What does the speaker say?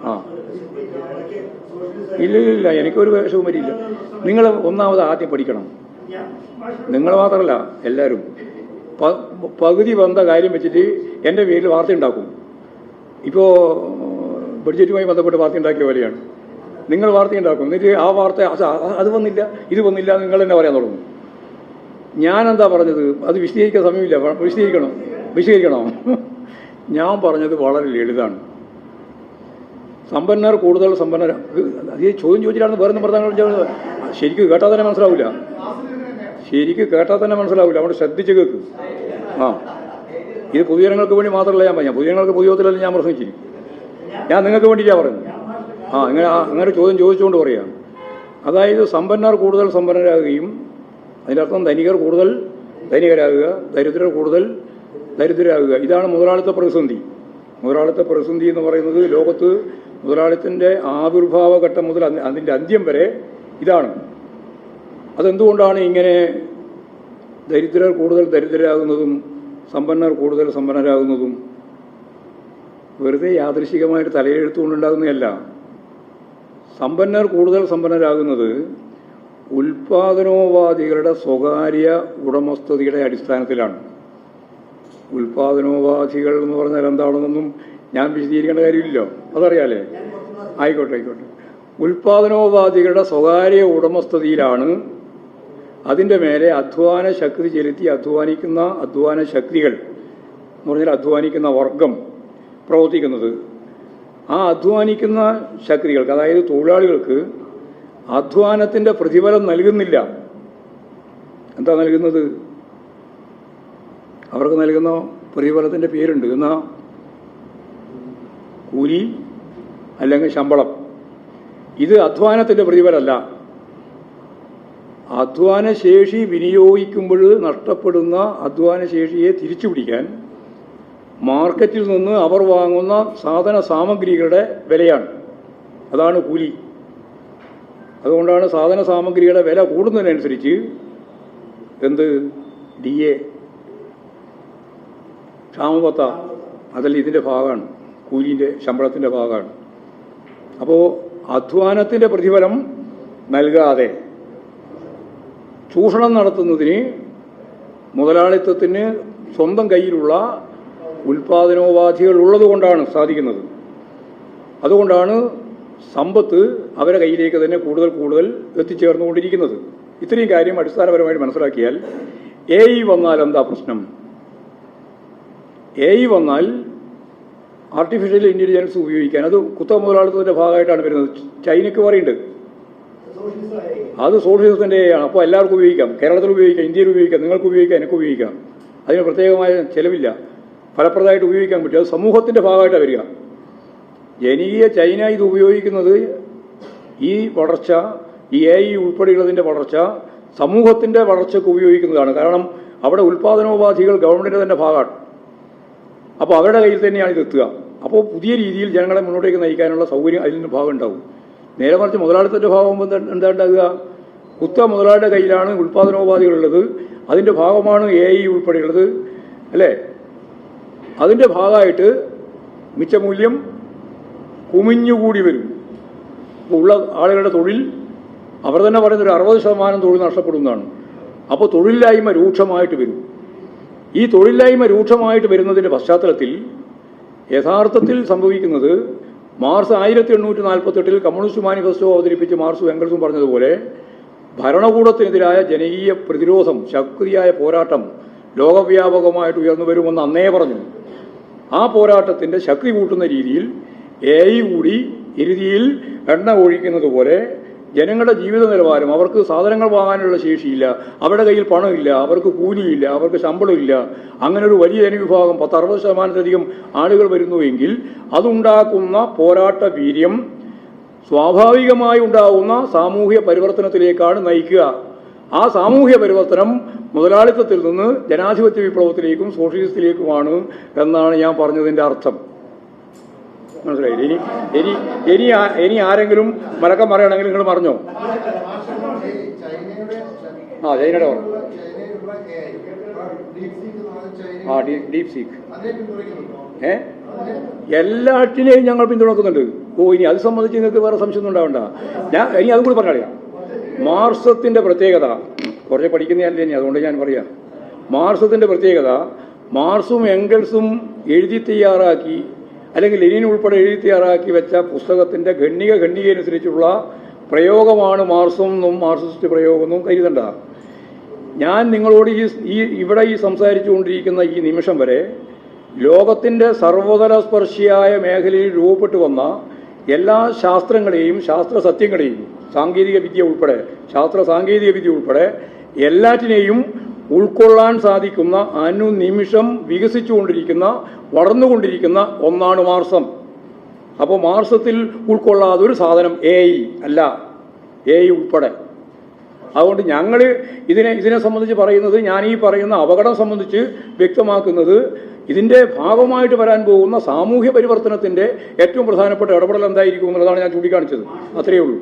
ആ ഇല്ല, എനിക്കൊരു വിഷവും വരില്ല. നിങ്ങൾ ഒന്നാമത് ആദ്യം പഠിക്കണം. നിങ്ങൾ മാത്രമല്ല, എല്ലാവരും പകുതി വന്ന കാര്യം വെച്ചിട്ട് എൻ്റെ പേരിൽ വാർത്ത ഉണ്ടാക്കും. ഇപ്പോൾ ബഡ്ജറ്റുമായി ബന്ധപ്പെട്ട് വാർത്ത ഉണ്ടാക്കിയ പോലെയാണ്. നിങ്ങൾ വാർത്ത ഉണ്ടാക്കും, എന്നിട്ട് ആ വാർത്ത അത് വന്നില്ല, ഇത് വന്നില്ല, നിങ്ങൾ തന്നെ പറയാൻ തുടങ്ങും. ഞാനെന്താ പറഞ്ഞത്? അത് വിശദീകരിക്കാൻ സമയമില്ല. വിശദീകരിക്കണോ? ഞാൻ പറഞ്ഞത് വളരെ ലളിതാണ്. സമ്പന്നർ കൂടുതൽ സമ്പന്നർ. അത് ചോദ്യം ചോദിച്ചിട്ടാണ് വേറെ പറഞ്ഞാൽ ശരിക്കും കേട്ടാൽ തന്നെ മനസ്സിലാവില്ല. അവിടെ ശ്രദ്ധിച്ച് കേൾക്ക്. ഇത് പൊതുജനങ്ങൾക്ക് വേണ്ടി മാത്രമല്ല ഞാൻ പറയാം. പൊതുജനങ്ങൾക്ക് പൊതുയോഗത്തിലല്ല ഞാൻ പ്രസംഗിച്ചിരിക്കും. ഞാൻ നിങ്ങൾക്ക് വേണ്ടിയിട്ടാണ് പറയുന്നത്. അങ്ങനെ ചോദ്യം ചോദിച്ചുകൊണ്ട് പറയാം. അതായത് സമ്പന്നർ കൂടുതൽ സമ്പന്നരാകുകയും അതിൻ്റെ അർത്ഥം ധനികർ കൂടുതൽ ധനികരാകുക, ദരിദ്രർ കൂടുതൽ ദരിദ്രരാകുക. ഇതാണ് മുതലാളിത്ത പ്രതിസന്ധി. മുതലാളിത്ത പ്രതിസന്ധി എന്ന് പറയുന്നത് ലോകത്ത് മുതലാളിത്തത്തിൻ്റെ ആവിർഭാവ ഘട്ടം മുതൽ അതിൻ്റെ അന്ത്യം വരെ ഇതാണ്. അതെന്തുകൊണ്ടാണ് ഇങ്ങനെ ദരിദ്രർ കൂടുതൽ ദരിദ്രരാകുന്നതും സമ്പന്നർ കൂടുതൽ സമ്പന്നരാകുന്നതും? വെറുതെ യാദൃശികമായിട്ട് തലയെഴുത്തുകൊണ്ടുണ്ടാകുന്നതല്ല. സമ്പന്നർ കൂടുതൽ സമ്പന്നരാകുന്നത് ഉൽപാദനോപാധികളുടെ സ്വകാര്യ ഉടമസ്ഥതയുടെ അടിസ്ഥാനത്തിലാണ്. ഉൽപാദനോപാധികൾ എന്ന് പറഞ്ഞാൽ എന്താണെന്നൊന്നും ഞാൻ വിശദീകരിക്കേണ്ട കാര്യമില്ലല്ലോ, അതറിയാലേ? ആയിക്കോട്ടെ. ഉൽപാദനോപാധികളുടെ സ്വകാര്യ ഉടമസ്ഥതയിലാണ് അതിൻ്റെ മേലെ അധ്വാന ശക്തി ചെലുത്തി അധ്വാന ശക്തികൾ എന്ന് പറഞ്ഞാൽ അധ്വാനിക്കുന്ന വർഗം പ്രവർത്തിക്കുന്നത്. ആ അധ്വാനിക്കുന്ന ശക്തികൾക്ക്, അതായത് തൊഴിലാളികൾക്ക് അധ്വാനത്തിൻ്റെ പ്രതിഫലം നൽകുന്നില്ല. എന്താ നൽകുന്നത്? അവർക്ക് നൽകുന്ന പ്രതിഫലത്തിൻ്റെ പേരുണ്ട്. എന്നാ കൂലി അല്ലെങ്കിൽ ശമ്പളം. ഇത് അധ്വാനത്തിൻ്റെ പ്രതിഫലമല്ല. അധ്വാനശേഷി വിനിയോഗിക്കുമ്പോൾ നഷ്ടപ്പെടുന്ന അധ്വാനശേഷിയെ തിരിച്ചു പിടിക്കാൻ മാർക്കറ്റിൽ നിന്ന് അവർ വാങ്ങുന്ന സാധന സാമഗ്രികളുടെ വിലയാണ്. അതാണ് കൂലി. അതുകൊണ്ടാണ് സാധന സാമഗ്രിയുടെ വില കൂടുന്നതിനനുസരിച്ച് DA, ക്ഷാമബത്ത, അതല്ല ഇതിൻ്റെ ഭാഗമാണ്, കൂലിൻ്റെ ശമ്പളത്തിൻ്റെ ഭാഗമാണ്. അപ്പോൾ അധ്വാനത്തിൻ്റെ പ്രതിഫലം നൽകാതെ ചൂഷണം നടത്തുന്നതിന് മുതലാളിത്തത്തിന് സ്വന്തം കയ്യിലുള്ള ഉൽപാദനോപാധികൾ ഉള്ളതുകൊണ്ടാണ് സാധിക്കുന്നത്. അതുകൊണ്ടാണ് സമ്പത്ത് അവരുടെ കയ്യിലേക്ക് തന്നെ കൂടുതൽ എത്തിച്ചേർന്നുകൊണ്ടിരിക്കുന്നത്. ഇത്രയും കാര്യം അടിസ്ഥാനപരമായിട്ട് മനസ്സിലാക്കിയാൽ AI വന്നാൽ എന്താ പ്രശ്നം? AI വന്നാൽ ആർട്ടിഫിഷ്യൽ ഇൻ്റലിജൻസ് ഉപയോഗിക്കാൻ, അത് കുത്തക മുതലാളിത്തത്തിൻ്റെ ഭാഗമായിട്ടാണ് വരുന്നത്. ചൈനയ്ക്ക് പറയുന്നുണ്ട്, അത് സോഷ്യലിസത്തിൻ്റെ ആണ്. അപ്പോൾ എല്ലാവർക്കും ഉപയോഗിക്കാം, കേരളത്തിൽ ഉപയോഗിക്കാം, ഇന്ത്യയിൽ ഉപയോഗിക്കാം, നിങ്ങൾക്ക് ഉപയോഗിക്കാം, എനിക്ക് ഉപയോഗിക്കാം. അതിന് പ്രത്യേകമായ ചിലവില്ല, ഫലപ്രദമായിട്ട് ഉപയോഗിക്കാൻ പറ്റും. അത് സമൂഹത്തിൻ്റെ ഭാഗമായിട്ടാണ് വരിക. ജനകീയ ചൈന ഇത് ഉപയോഗിക്കുന്നത് ഈ വളർച്ച, ഈ AI ഉൾപ്പെടെയുള്ളതിൻ്റെ വളർച്ച സമൂഹത്തിൻ്റെ വളർച്ചയ്ക്ക് ഉപയോഗിക്കുന്നതാണ്. കാരണം അവിടെ ഉൽപാദനോപാധികൾ ഗവൺമെൻറ്റിൻ്റെ തന്നെ ഭാഗമാണ്. അപ്പോൾ അവരുടെ കയ്യിൽ തന്നെയാണ് ഇത് എത്തുക. അപ്പോൾ പുതിയ രീതിയിൽ ജനങ്ങളെ മുന്നോട്ടേക്ക് നയിക്കാനുള്ള സൗകര്യം അതിൽ നിന്ന് ഭാഗം ഉണ്ടാവും. നേരെ മറിച്ച് മുതലാളിത്തത്തിൻ്റെ ഭാഗമാകുമ്പോൾ എന്താ ഉണ്ടാകുക? കുത്തക മുതലാളിയുടെ കയ്യിലാണ് ഉൽപാദനോപാധികളുള്ളത്, അതിൻ്റെ ഭാഗമാണ് AI ഉൾപ്പെടെയുള്ളത്, അല്ലേ? അതിൻ്റെ ഭാഗമായിട്ട് മിച്ചമൂല്യം കുമിഞ്ഞുകൂടി വരും. ഇപ്പോൾ ഉള്ള ആളുകളുടെ തൊഴിൽ, അവർ തന്നെ പറയുന്നൊരു 60% തൊഴിൽ നഷ്ടപ്പെടുന്നതാണ്. അപ്പോൾ തൊഴിലില്ലായ്മ രൂക്ഷമായിട്ട് വരും. ഈ തൊഴിലില്ലായ്മ രൂക്ഷമായിട്ട് വരുന്നതിൻ്റെ പശ്ചാത്തലത്തിൽ യഥാർത്ഥത്തിൽ സംഭവിക്കുന്നത് മാർച്ച് 1848 കമ്മ്യൂണിസ്റ്റ് മാനിഫെസ്റ്റോ അവതരിപ്പിച്ച് മാർക്സും എംഗൽസും പറഞ്ഞതുപോലെ ഭരണകൂടത്തിനെതിരായ ജനകീയ പ്രതിരോധം, ശക്തിയായ പോരാട്ടം ലോകവ്യാപകമായിട്ട് ഉയർന്നു വരുമെന്ന് അന്നേ പറഞ്ഞു. ആ പോരാട്ടത്തിൻ്റെ ശക്തി കൂട്ടുന്ന രീതിയിൽ AI കൂടി ഇരുതിയിൽ എണ്ണ ഒഴിക്കുന്നത് പോലെ ജനങ്ങളുടെ ജീവിത നിലവാരം, അവർക്ക് സാധനങ്ങൾ വാങ്ങാനുള്ള ശേഷിയില്ല, അവരുടെ കയ്യിൽ പണമില്ല, അവർക്ക് കൂലിയില്ല, അവർക്ക് ശമ്പളമില്ല, അങ്ങനെ ഒരു വലിയ ജനവിഭാഗം 60% ആളുകൾ വരുന്നുവെങ്കിൽ അതുണ്ടാക്കുന്ന പോരാട്ട വീര്യം സ്വാഭാവികമായി ഉണ്ടാകുന്ന സാമൂഹ്യ പരിവർത്തനത്തിലേക്കാണ് നയിക്കുക. ആ സാമൂഹ്യ പരിവർത്തനം മുതലാളിത്തത്തിൽ നിന്ന് ജനാധിപത്യ വിപ്ലവത്തിലേക്കും സോഷ്യലിസത്തിലേക്കുമാണ് എന്നാണ് ഞാൻ പറഞ്ഞതിൻ്റെ അർത്ഥം. മനസ്സിലായില്ലേ? ഇനി ആരെങ്കിലും മലക്കം പറയുകയാണെങ്കിൽ നിങ്ങൾ പറഞ്ഞോ. ചൈനയുടെ പറഞ്ഞു. ഡീപ് സീക്ക് എല്ലാറ്റിനെയും ഞങ്ങൾ പിന്തുണക്കുന്നുണ്ട്. ഇനി അത് സംബന്ധിച്ച് നിങ്ങൾക്ക് വേറെ സംശയമൊന്നും ഉണ്ടാവണ്ട. ഇനി അതും കൂടി പറഞ്ഞാൽ മാർക്സത്തിൻ്റെ പ്രത്യേകത കുറേ പഠിക്കുന്നതല്ലേ ഇനി, അതുകൊണ്ട് ഞാൻ പറയാം. മാർക്സത്തിൻ്റെ പ്രത്യേകത, മാർക്സും എംഗൽസും എഴുതി തയ്യാറാക്കി, അല്ലെങ്കിൽ ലെനിൻ ഉൾപ്പെടെ എഴുതി തയ്യാറാക്കി വെച്ച പുസ്തകത്തിൻ്റെ ഖണ്ഡികയനുസരിച്ചുള്ള പ്രയോഗമാണ് മാർക്സും എന്നും മാർക്സിസ്റ്റ് പ്രയോഗമെന്നും കരുതണ്ട. ഞാൻ നിങ്ങളോട് ഇവിടെ സംസാരിച്ചുകൊണ്ടിരിക്കുന്ന ഈ നിമിഷം വരെ ലോകത്തിൻ്റെ സർവതല സ്പർശിയായ മേഖലയിൽ രൂപപ്പെട്ടു വന്ന എല്ലാ ശാസ്ത്രങ്ങളെയും ശാസ്ത്ര സത്യങ്ങളെയും സാങ്കേതിക വിദ്യ ഉൾപ്പെടെ എല്ലാറ്റിനെയും ഉൾക്കൊള്ളാൻ സാധിക്കുന്ന അനുനിമിഷം വികസിച്ചുകൊണ്ടിരിക്കുന്ന വളർന്നുകൊണ്ടിരിക്കുന്ന ഒന്നാണ് മാർക്സം. അപ്പോൾ മാർക്സത്തിൽ ഉൾക്കൊള്ളാതൊരു സാധനം അല്ല, ഉൾപ്പെടെ. അതുകൊണ്ട് ഞങ്ങൾ ഇതിനെ സംബന്ധിച്ച് പറയുന്നത്, ഞാൻ ഈ പറയുന്ന അപകടം സംബന്ധിച്ച് വ്യക്തമാക്കുന്നത്, ഇതിൻ്റെ ഭാഗമായിട്ട് വരാൻ പോകുന്ന സാമൂഹ്യ പരിവർത്തനത്തിൻ്റെ ഏറ്റവും പ്രധാനപ്പെട്ട ഇടപെടൽ എന്തായിരിക്കും എന്നുള്ളതാണ് ഞാൻ ചൂണ്ടിക്കാണിച്ചത്. അത്രയേ ഉള്ളൂ.